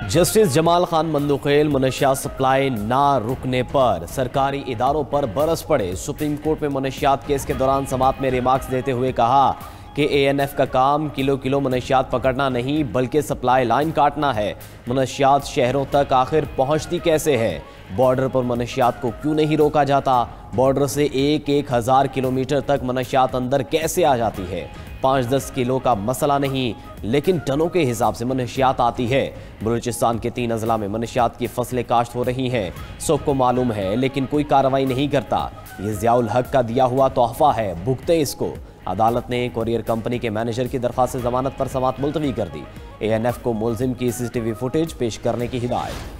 Justice Jamal Khan Mandokhail मनशियात supply ना रुकने पर सरकारी इदारों पर बरस पड़े। सुप्रीम कोर्ट में मनशियात केस के दौरान समाअत में रिमार्क्स देते हुए कहा कि ANF का काम किलो किलो मनशियात पकड़ना नहीं बल्कि सप्लाई लाइन काटना है। मनशियात शहरों तक आखिर पहुंचती कैसे है? बॉर्डर पर मनशियात को क्यों नहीं रोका जाता? बॉर्डर से एक हजार किलोमीटर तक मनशियात अंदर कैसे आ जाती है? 5-10 किलो का मसला नहीं लेकिन टनों के हिसाब से मनशियात आती है। बलूचिस्तान के 3 अजला में मनशियात की फसलें काश्त हो रही हैं। सबको मालूम है लेकिन कोई कार्रवाई नहीं करता। ये ज़ियाउल हक का दिया हुआ तोहफा है, भुगते इसको। अदालत ने कोरियर कंपनी के मैनेजर की दरख्वास्त जमानत पर समाअत मुलतवी कर दी। ANF को मुलजिम की CCTV फुटेज पेश करने की हिदायत।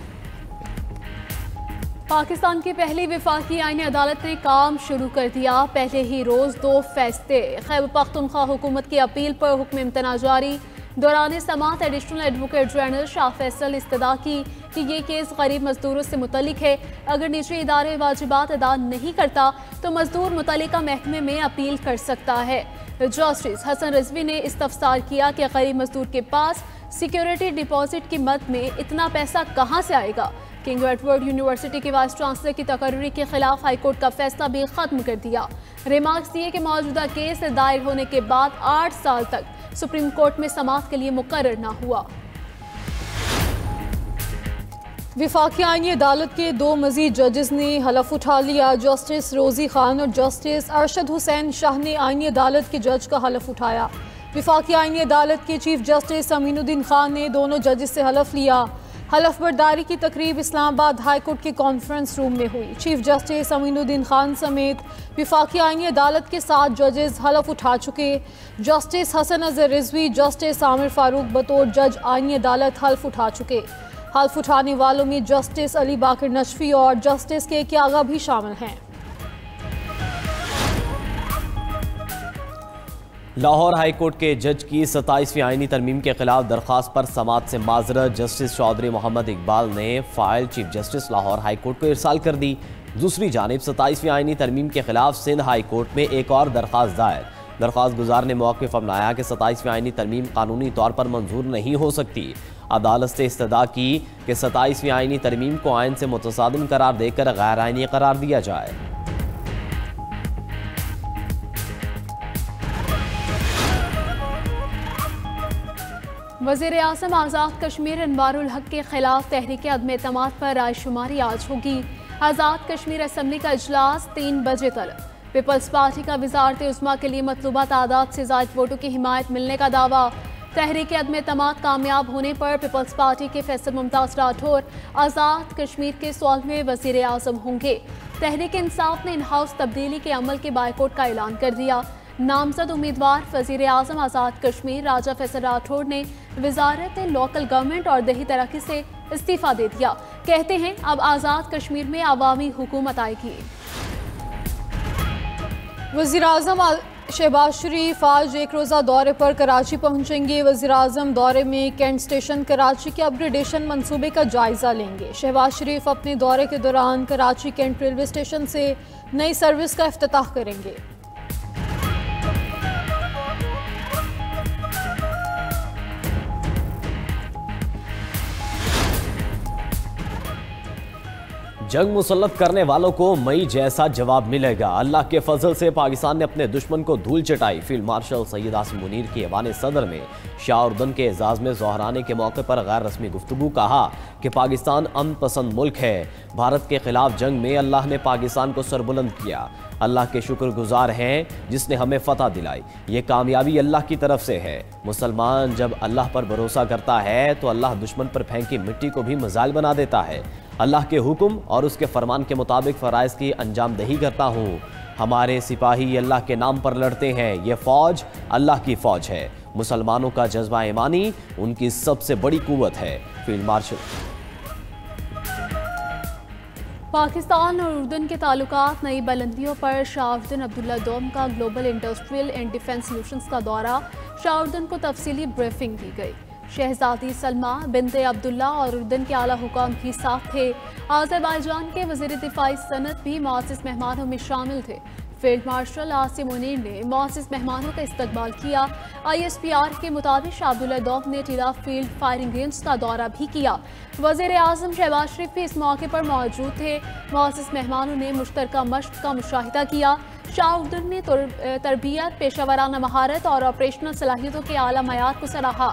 पाकिस्तान की पहली वफाकी आईनी अदालत ने काम शुरू कर दिया। पहले ही रोज 2 फैसले। खैबर पख्तूनख्वा हुकूमत की अपील पर हुक्म इम्तना जारी। दौरान समाअत additional advocate general Shah Faisal इस्तदा की कि ये केस गरीब मजदूरों से मुतल्लिक है। अगर निजी इदारे वाजिबात अदा नहीं करता तो मजदूर मुतल्लिका महकमे में अपील कर सकता है। जस्टिस हसन रिजवी ने इस्तफसार किया कि गरीब मजदूर के पास सिक्योरिटी डिपॉजिट की मद में इतना पैसा कहाँ से आएगा। किंग एडवर्ड यूनिवर्सिटी के वाइस चांसलर की तकर्री के खिलाफ हाईकोर्ट का फैसला भी खत्म कर दिया। रिमार्क्स दिए कि मौजूदा केस दायर होने के बाद 8 साल तक सुप्रीम कोर्ट में समाअत के लिए मुकर्रर न हुआ। वफाकी आईनी अदालत के 2 मजीद जजेस ने हलफ उठा लिया। जस्टिस रोजी खान और जस्टिस अरशद हुसैन शाह ने आईनी अदालत के जज का हलफ उठाया। वफाकी आईनी अदालत के चीफ जस्टिस अमीनुद्दीन खान ने दोनों जजेस से हलफ लिया। हलफ बर्दारी की तकरीब इस्लामाबाद हाई कोर्ट के कॉन्फ्रेंस रूम में हुई। चीफ जस्टिस अमीनुद्दीन खान समेत वफाकी आईनी अदालत के 7 जजेस हलफ उठा चुके। जस्टिस हसन अजहर रिजवी, जस्टिस आमिर फारूक बतौर जज आईनी अदालत हल्फ उठा चुके। हल्फ उठाने वालों में जस्टिस अली बाकर नशफी और जस्टिस KK आगा भी शामिल हैं। लाहौर हाई कोर्ट के जज की 27वीं आईनी तरमीम के खिलाफ दरख्वास्त पर समाअत से माजरत जस्टिस चौधरी मोहम्मद इकबाल ने file chief justice Lahore high court को इरसाल कर दी। दूसरी जानिब 27वीं आईनी तरमीम के खिलाफ सिंध हाई कोर्ट में एक और दरख्वास्त दायर। दरख्वास्त गुजार ने मौक़िफ़ अपनाया कि 27वीं आईनी तरमीम कानूनी तौर पर मंजूर नहीं हो सकती। अदालत से इस्तदा की कि 27वीं आईनी तरमीम को आइन से मुतसादिम करार देकर गैर आइनी करार दिया जाए। वज़ीर आज़म आज़ाद कश्मीर अनवारुल हक के खिलाफ तहरीक अदम एतमाद पर रायशुमारी आज होगी। आज़ाद कश्मीर असम्बली का इजलास 3 बजे तलब। पीपल्स पार्टी का वज़ारत उज़्मा के लिए मतलूबा तादाद से ज़ायद वोटों की हिमायत मिलने का दावा। तहरीक अदम एतमाद कामयाब होने पर पीपल्स पार्टी के फैसल मुमताज़ राठौर आज़ाद कश्मीर के 16वें वज़ीर आज़म होंगे। तहरीक इंसाफ ने इन हाउस तब्दीली के अमल के बायकॉट का ऐलान कर दिया। नामजद उम्मीदवार वज़ीर आज़म आज़ाद कश्मीर राजा फैसल राठौर ने वज़ारत लोकल गवर्नमेंट और दही तरक्की से इस्तीफ़ा दे दिया। कहते हैं अब आज़ाद कश्मीर में अवामी हुकूमत आएगी। वज़ीर आज़म शहबाज शरीफ आज एक रोज़ा दौरे पर कराची पहुंचेंगे। वज़ीर आज़म दौरे में कैंट स्टेशन कराची के अपग्रेडेशन मंसूबे का जायज़ा लेंगे। शहबाज शरीफ अपने दौरे के दौरान कराची कैंट रेलवे स्टेशन से नई सर्विस का इफ्तिताह करेंगे। जंग मुसल्लत करने वालों को मई जैसा जवाब मिलेगा। अल्लाह के फजल से पाकिस्तान ने अपने दुश्मन को धूल चटाई। फील्ड मार्शल सैयद आसिम मुनीर की ऐवान सदर में शाह उर्दन के एजाज़ में जोहराने के मौके पर गैर रस्मी गुफ्तगू कहा कि पाकिस्तान अमन पसंद मुल्क है। भारत के खिलाफ जंग में अल्लाह ने पाकिस्तान को सरबुलंद किया। अल्लाह के शुक्रगुजार हैं जिसने हमें फतह दिलाई। ये कामयाबी अल्लाह की तरफ से है। मुसलमान जब अल्लाह पर भरोसा करता है तो अल्लाह दुश्मन पर फेंकी मिट्टी को भी मजाल बना देता है। अल्लाह के हुक्म और उसके फरमान के मुताबिक फ़राइज़ की अंजाम दही करता हूँ। हमारे सिपाही अल्लाह के नाम पर लड़ते हैं। ये फ़ौज अल्लाह की फ़ौज है। मुसलमानों का जज्बा ईमानी उनकी सबसे बड़ी कुव्वत है। Field marshal. पाकिस्तान और उर्दन के ताल्लुकात नई बुलंदियों पर शाह उर्दन अब्दुल्ला दोम का global industrial and defence solutions का दौरा। शाह उर्दन को तफसीली ब्रीफिंग दी गई। शहजादी सलमा बिनते अब्दुल्ला और उर्दन के आला हुकाम भी साथ थे। आज़रबाईजान के वज़ीर दिफाई सनत भी मुअज़्ज़ज़ मेहमानों में शामिल थे। फील्ड मार्शल आसिम मुनीर ने मौजूद मेहमानों का इस्तकबाल किया। ISPR के मुताबिक शाहअब्दुल्ला डोम ने टीला फील्ड फायरिंग रेंज का दौरा भी किया। वज़ीर आज़म शहबाज शरीफ भी इस मौके पर मौजूद थे। मौजूद मेहमानों ने मुश्तरका मश्क का मुशाहिदा किया। शाहउद्दीन ने तरबियत, पेशावराना महारत और ऑपरेशनल सलाहियतों के आला मयार को सराहा।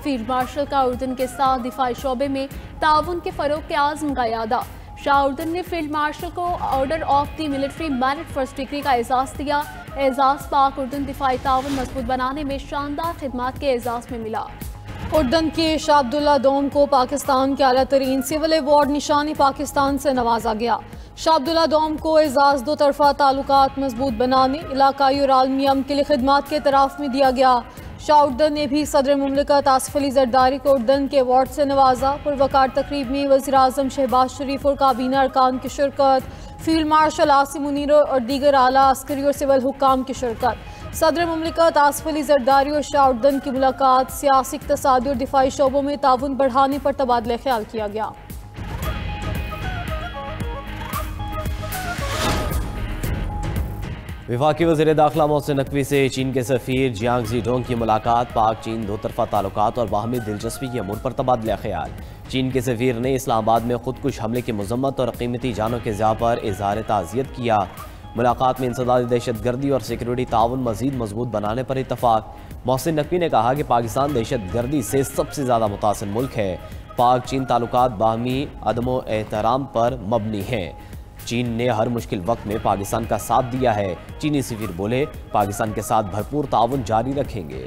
फील्ड मार्शल का उर्दन के साथ दिफाई शोबे में ताउन के फरोग के आज़म का यादा। शाहउद्दीन ने फील्ड मार्शल को order of the military merit first degree का एजाज़ दिया। एजाज़ पाक उर्दन दिफाई ताउन मजबूत बनाने में शानदार खिदमात के एजाज़ में मिला। उर्दन के शाहअब्दुल्ला डोम को पाकिस्तान के आला तरीन सिविल अवार्ड निशानी पाकिस्तान से नवाजा गया। शाहअब्दुल्ला डोम को एजाज़ दो तरफा ताल्लुकात मजबूत बनाने, इलाकाई और आलमी अमन के लिए खिदमात के तरफ में दिया गया। शाहउद्दीन ने भी सदर मुमलिकत आसिफ अली जरदारी को उर्दन के अवार्ड से नवाजा। पुरवकार तकरीब में वज़ीर आज़म शहबाज शरीफ और काबीना अरकान की शिरकत, फील्ड मार्शल आसिम मुनीर और दीगर आला अस्करी और सिविल हुक्काम की शिरकत। सदर मुमलिकत आसिफ अली जरदारी और शाहउद्दीन की मुलाकात सियासी, इक़्तिसादी और दिफाई शोबों में ताउन बढ़ाने पर तबादला ख्याल किया गया। वफाकी वज़ीर दाखिला मोहसिन नकवी से चीन के सफ़ीर जियांग ज़ीडोंग की मुलाकात। पाक चीन दो तरफा ताल्लुकात और बाहमी दिलचस्पी के अमूर पर तबादला ख्याल। चीन के सफ़ीर ने इस्लामाबाद में खुदकुश हमले की मज़म्मत और कीमती जानों के ज़िया पर इज़हार ताज़ियत किया। मुलाकात में इंसदादी दहशतगर्दी और सिक्योरिटी ताउन मज़ीद मजबूत बनाने पर इत्तफाक। मोहसिन नकवी ने कहा कि पाकिस्तान दहशतगर्दी से सबसे ज़्यादा मुतासिर मुल्क है। पाक चीन ताल्लुकात बाहमी अदम एहतराम पर मबनी हैं। चीन ने हर मुश्किल वक्त में पाकिस्तान का साथ दिया है। चीनी सफ़ीर बोले, पाकिस्तान के साथ भरपूर ताउन जारी रखेंगे।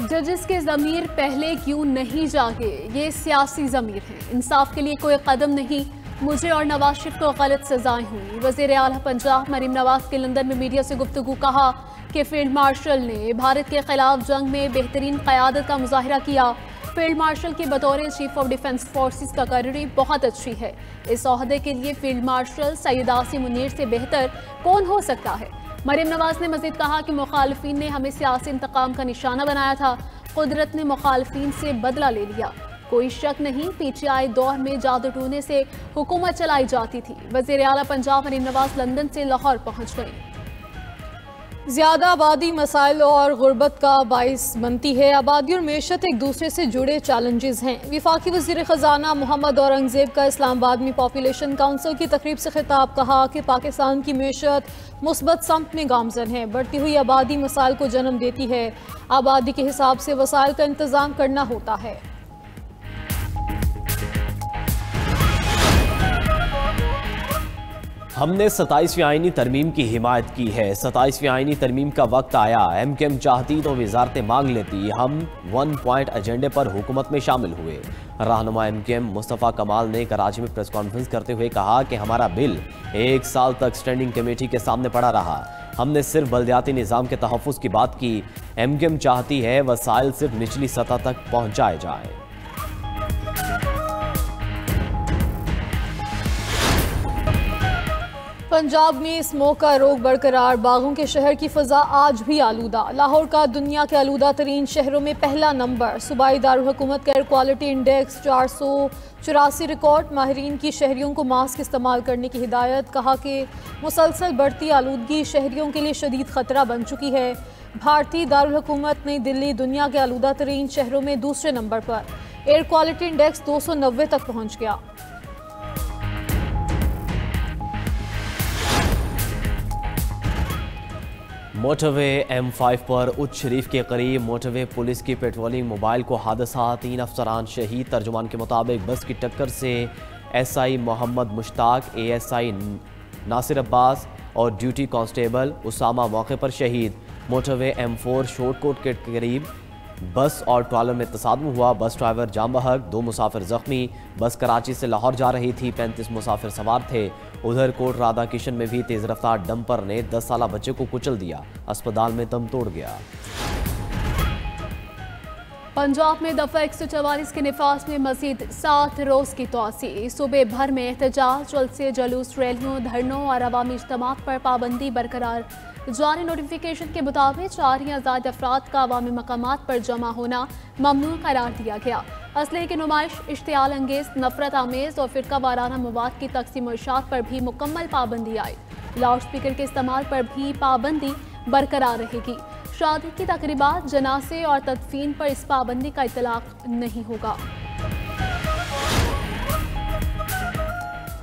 जजेस के ज़मीर पहले क्यों नहीं जागे? ये सियासी ज़मीर है, इंसाफ के लिए कोई कदम नहीं। मुझे और नवाज शरीफ को गलत सजाएं हुई। वज़ीर आला पंजाब मरीम नवाज के लंदन में मीडिया से गुफ्तगू कहा कि फील्ड मार्शल ने भारत के खिलाफ जंग में बेहतरीन क़यादत का मुजाहिरा किया। फील्ड मार्शल की बतौर चीफ ऑफ डिफेंस फोर्सेस का कैरियर बहुत अच्छी है। इस ओहदे के लिए फील्ड मार्शल सैयद आसिम मुनीर से बेहतर कौन हो सकता है? मरीम नवाज ने मजीद कहा कि मुखालफीन ने हमें सियासी इंतकाम का निशाना बनाया था। कुदरत ने मुखालफीन से बदला ले लिया। कोई शक नहीं, PTI दौर में जादू टूने से हुकूमत चलाई जाती थी। वज़ीर आला पंजाब मरीम नवाज लंदन से लाहौर पहुँच गई। ज़्यादा आबादी मसाइल और गुर्बत का बाइस बनती है। आबादी और मेशत एक दूसरे से जुड़े चैलेंजेस हैं। वफाकी वज़ीर ख़जाना मोहम्मद औरंगज़ेब का इस्लामाबाद में पॉपुलेशन काउंसिल की तकरीब से खिताब। कहा कि पाकिस्तान की मेशत मुस्बत समत में गामज़न है। बढ़ती हुई आबादी मसाइल को जन्म देती है। आबादी के हिसाब से वसाइल का इंतज़ाम करना होता है। हमने 27वीं आईनी तरमीम की हिमायत की है। 27वीं आईनी तरमीम का वक्त आया। MKM चाहती तो वजारतें मांग लेती। हम 1 पॉइंट एजेंडे पर हुकूमत में शामिल हुए। रहनुमा MKM मुस्तफ़ा कमाल ने कराची में प्रेस कॉन्फ्रेंस करते हुए कहा कि हमारा बिल 1 साल तक स्टैंडिंग कमेटी के सामने पड़ा रहा। हमने सिर्फ बल्दियाती निज़ाम के तहफ़्फ़ुज़ की बात की। MKM चाहती है वसाइल सिर्फ निचली सतह तक पहुँचाए जाएँ। पंजाब में स्मोक का रोग बरकरार। बागों के शहर की फ़ज़ा आज भी आलूदा। लाहौर का दुनिया के आलूदा तरीन शहरों में पहला नंबर। सूबाई दारुल हुकूमत का एयर क्वालिटी इंडेक्स 484 रिकॉर्ड। माहिरीन की शहरियों को मास्क इस्तेमाल करने की हिदायत। कहा कि मुसलसल बढ़ती आलूदगी शहरियों के लिए शदीद ख़तरा बन चुकी है। भारतीय दारुल हुकूमत नई दिल्ली दुनिया के आलूदा तरीन शहरों में दूसरे नंबर पर। एयर क्वालिटी इंडेक्स 290 तक पहुँच गया। मोटरवे M5 पर उच्च शरीफ के करीब मोटरवे पुलिस की पेट्रोलिंग मोबाइल को हादसा। 3 अफसरान शहीद। तर्जुमान के मुताबिक बस की टक्कर से SI मोहम्मद मुश्ताक, ASI नासिर अब्बास और ड्यूटी कांस्टेबल उसामा मौके पर शहीद। मोटरवे M4 शॉर्टकोट के करीब बस और ट्रॉलर में तसादम हुआ। बस ड्राइवर जाम बहक, 2 मुसाफिर जख्मी। बस कराची से लाहौर जा रही थी। 35 मुसाफिर सवार थे। उधर कोट राधा किशन में भी तेज रफ्तार डंपर ने 10 साला बच्चे को कुचल दिया। अस्पताल में दम तोड़ गया। पंजाब में दफा 144 के निफाज में मजीद 7 रोज की तोसी। सूबे भर में एहतजाज, जलसे, जुलूस, रैलियों, धरनों और अवामी इज्तिमात पर पाबंदी बरकरार। जारी नोटिफिकेशन के मुताबिक 4 या ज़्यादा अफराद का अवामी मकामात पर जमा होना ममनू करार दिया गया। असलहे की नुमाइश, इश्तियाल अंगेज, नफरत आमेज और फिरका वाराना मवाद की तकसीम और इशात पर भी मुकम्मल पाबंदी आई। लाउड स्पीकर के इस्तेमाल पर भी पाबंदी बरकरार रहेगी। शादी की तकरीबात, जनासे और तदफीन पर इस पाबंदी का इतलाक नहीं होगा।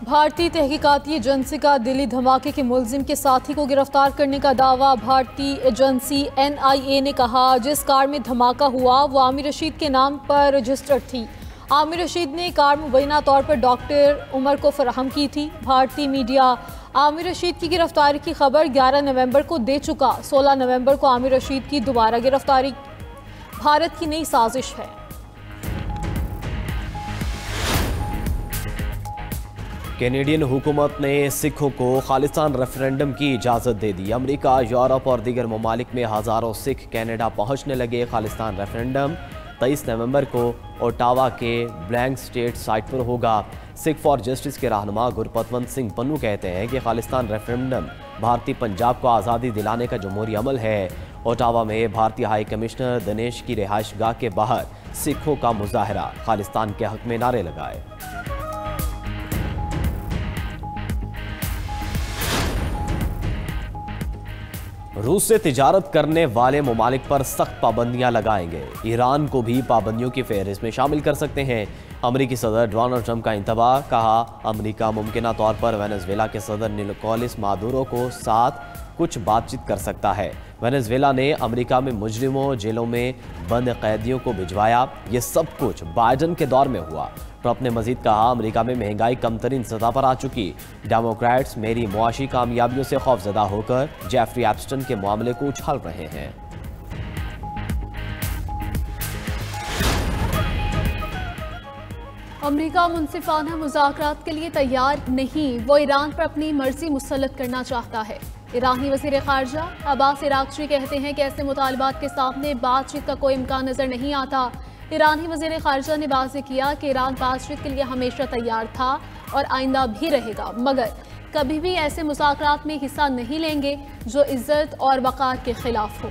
भारतीय तहकीकाती एजेंसी का दिल्ली धमाके के मुलजिम के साथी को गिरफ्तार करने का दावा। भारतीय एजेंसी NIA ने कहा जिस कार में धमाका हुआ वो आमिर रशीद के नाम पर रजिस्टर्ड थी। आमिर रशीद ने कार मुबैना तौर पर डॉक्टर उमर को फराहम की थी। भारतीय मीडिया आमिर रशीद की गिरफ्तारी की खबर 11 नवंबर को दे चुका। 16 नवंबर को आमिर रशीद की दोबारा गिरफ्तारी भारत की नई साजिश है। कैनेडियन हुकूमत ने सिखों को खालिस्तान रेफरेंडम की इजाज़त दे दी। अमेरिका, यूरोप और दीगर ममालिक में हज़ारों सिख कनाडा पहुँचने लगे। खालिस्तान रेफरेंडम 23 नवंबर को ओटावा के ब्लैंक स्टेट साइट पर होगा। सिख फॉर जस्टिस के रहनुमा गुरपतवंत सिंह पन्नू कहते हैं कि खालिस्तान रेफरेंडम भारतीय पंजाब को आज़ादी दिलाने का जमहूरी अमल है। ओटावा में भारतीय हाई कमिश्नर दिनेश की रिहाइश गाह के बाहर सिखों का मुजाहरा, खालिस्तान के हक में नारे लगाए। रूस से तिजारत करने वाले ममालिक पर सख्त पाबंदियां लगाएंगे। ईरान को भी पाबंदियों की फहरिस्त में शामिल कर सकते हैं। अमेरिकी सदर डोनाल्ड ट्रंप का इंतबाह, कहा अमेरिका मुमकिना तौर पर वेनेजुएला के सदर निकोलस मादुरो को साथ कुछ बातचीत कर सकता है। वेनेजुएला ने अमेरिका में मुजरिमों, जेलों में बंद कैदियों को भिजवाया। ये सब कुछ बाइडन के दौर में हुआ। ट्रंप ने मजीद कहा अमेरिका में महंगाई कमतरीन सतह पर आ चुकी। डेमोक्रेट्स मेरी मुआशी कामयाबियों से खौफजदा होकर जेफरी एप्स्टन के मामले को उछाल रहे हैं। अमेरिका मुनसिफाना मुज़ाकरात के लिए तैयार नहीं, वो ईरान पर अपनी मर्जी मुसल्लत करना चाहता है। ईरानी वज़ीर ख़ारजा अब्बास इराक़ची कहते हैं कि ऐसे मुतालबात के सामने बातचीत का कोई इम्कान नज़र नहीं आता। ईरानी वज़ीर ख़ारजा ने वाज़ेह किया कि ईरान बातचीत के लिए हमेशा तैयार था और आइंदा भी रहेगा, मगर कभी भी ऐसे मुज़ाकरात में हिस्सा नहीं लेंगे जो इज़्ज़त और वक़ार के खिलाफ हो।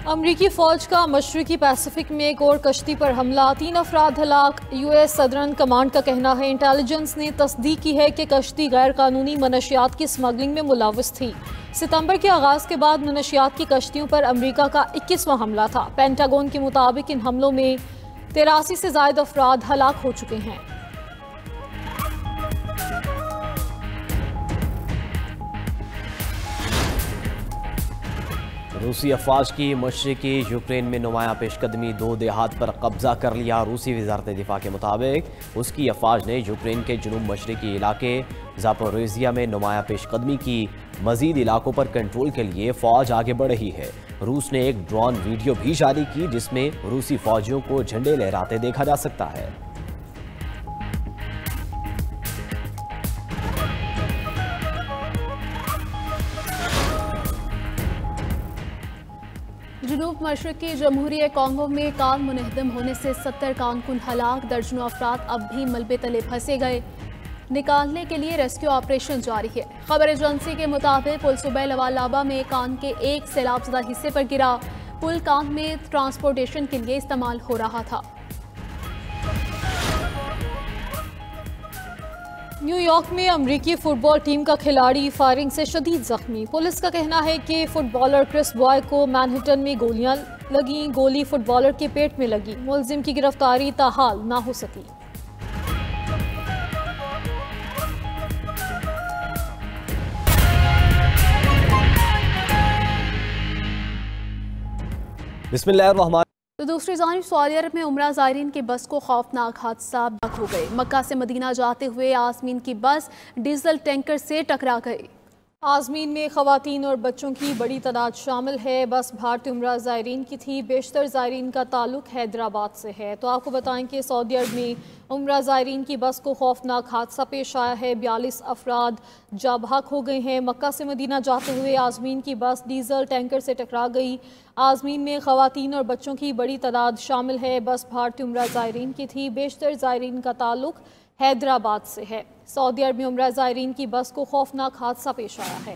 अमरीकी फ़ौज का मशरक़ी पैसिफिक में एक और कश्ती पर हमला, 3 अफराद हलाक। US सदरन कमांड का कहना है इंटेलिजेंस ने तस्दीक की है कि कश्ती गैर कानूनी मनशियात की स्मगलिंग में मुलव्वस थी। सितंबर के आगाज़ के बाद मनशियात की कश्तियों पर अमरीका का 21वां हमला था। पेंटागन के मुताबिक इन हमलों में 83 से ज़ायद अफराद हलाक हो चुके हैं। रूसी अफवाज की मशरिकी यूक्रेन में नुमाया पेशकदमी, 2 देहात पर कब्जा कर लिया। रूसी वजारत दिफा के मुताबिक उसकी अफवाज ने यूक्रेन के जुनूब मशरिकी इलाके ज़ापोरिज़िया में नुमाया पेशकदमी की। मजीद इलाकों पर कंट्रोल के लिए फ़ौज आगे बढ़ रही है। रूस ने एक ड्रोन वीडियो भी जारी की जिसमें रूसी फौजियों को झंडे लहराते देखा जा सकता है। जनूब मशरक़ी जमहूरिया कॉन्गो में कार मुनहदम होने से 70 कारकुन हलाक, दर्जनों अफराद अब भी मलबे तले फंसे गए। निकालने के लिए रेस्क्यू ऑपरेशन जारी है। खबर एजेंसी के मुताबिक पुल सुबह लवालाबा में कान के एक सैलाबज़दा हिस्से पर गिरा। पुल कान में ट्रांसपोर्टेशन के लिए इस्तेमाल हो रहा था। न्यूयॉर्क में अमरीकी फुटबॉल टीम का खिलाड़ी फायरिंग से शदीद जख्मी। पुलिस का कहना है कि फुटबॉलर क्रिस बॉय को मैनहट्टन में गोलियां लगी। गोली फुटबॉलर के पेट में लगी। मुलजिम की गिरफ्तारी ताहाल ना हो सकी। बिस्मिल्लाहिर्रहमान। तो दूसरी जानिब सऊदी अरब में उम्रा ज़ायरीन की बस को खौफनाक हादसा हो गए। मक्का से मदीना जाते हुए आज़मीन की बस डीजल टैंकर से टकरा गई। आज़मीन में ख़वातीन और बच्चों की बड़ी तादाद शामिल है। बस भारतीय उम्रा ज़ायरीन की थी। बेशतर ज़ायरीन का ताल्लुक हैदराबाद से है। तो आपको बताएं कि सऊदी अरब में उम्रा ज़ायरीन की बस को खौफनाक हादसा पेश आया है। 42 अफराद जाँ बहक हो गए हैं। मक्का से मदीना जाते हुए आज़मीन की बस डीजल टैंकर से टकरा गई। आज़मीन में ख़वातीन और बच्चों की बड़ी तादाद शामिल है। बस भारतीय उम्रा ज़ायरीन की थी। बेशतर ज़ायरीन का ताल्लुक हैदराबाद से है। सऊदी अरब में उम्रा ज़ायरीन की बस को खौफनाक हादसा पेश आया है।